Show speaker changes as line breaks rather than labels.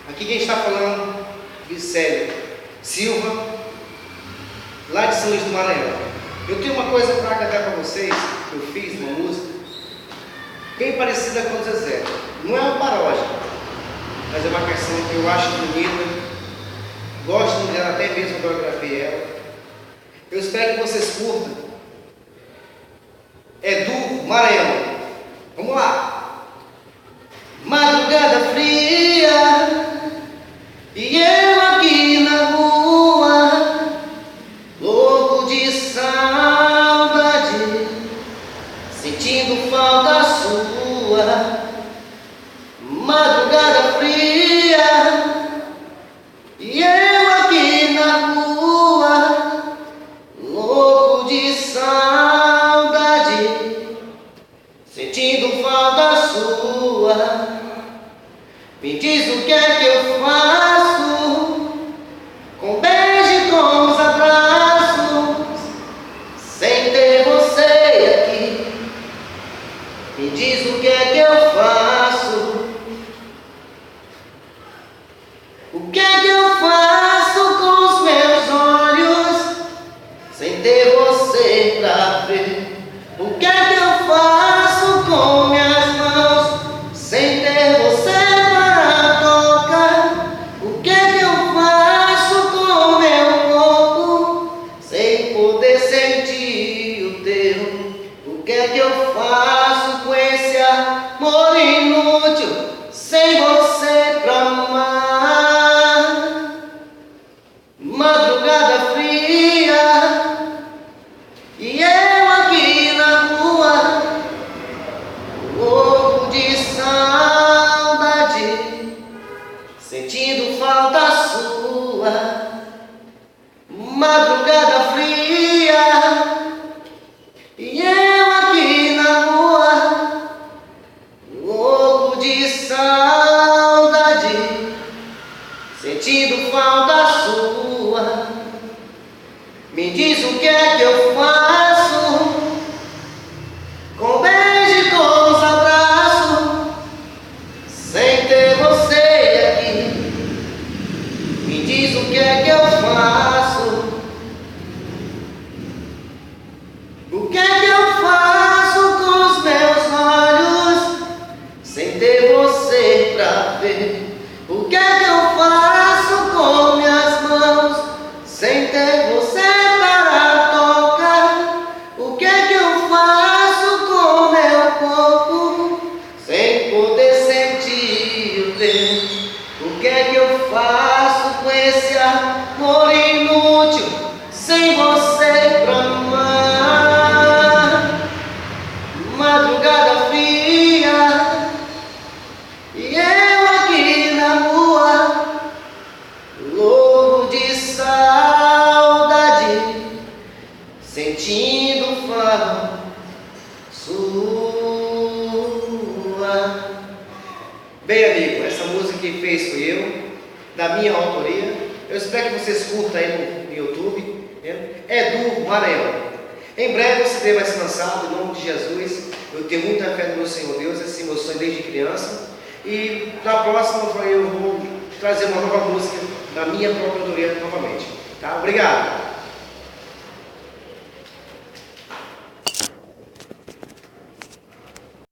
Aqui quem está falando, Vicélio Silva, lá de São Luís do Maranhão. Eu tenho uma coisa para cantar para vocês, que eu fiz uma música, bem parecida com o Zezé. Não é uma paródia, mas é uma canção que eu acho bonita, gosto dela, até mesmo coreografei ela. Eu espero que vocês curtam. É do Maranhão. Vamos lá! Madrugada fria e eu aqui na rua, louco de saudade, sentindo falta sua. Madrugada fria e eu aqui na rua, louco de saudade, sentindo falta sua. Me diz o que é que eu faço, com beijo e com os abraços, sem ter você aqui. Me diz o que é que eu faço, o que é que eu faço com os meus olhos, sem ter você pra ver. O que é que eu faço com minhas mãos, sem ter você para tocar? O que é que eu faço com meu corpo, sem poder sentir o teu? O que é que eu faço com esse amor inútil, sem você pra amar? Madrugada fria e eu aqui na rua, louco de saudade, sentindo falta sua. Madrugada fria e eu aqui na rua, louco de saudade, sentindo falta sua. Me diz o que é que eu faço, com beijo e com os abraços, sem ter você aqui. Me diz o que é que eu faço, o que é que eu faço com os meus olhos, sem ter você pra ver. O que é que eu faço com minhas mãos, sem ter você para tocar? O que é que eu faço com meu corpo, sem poder sentir o teu? O que é que eu faço com esse amor inútil, sem você pra amar? Madrugada fria e eu aqui na rua, louco de saudade, sentindo falta sua. Bem, amigo, essa música que fez fui eu, da minha autoria. Eu espero que vocês curtam aí no YouTube. É do Maranhão. Em breve o CD vai ser lançado, em nome de Jesus. Eu tenho muita fé no meu Senhor Deus, esse é meu sonho desde criança. E na próxima eu vou trazer uma nova música da minha própria autoria novamente. Tá? Obrigado!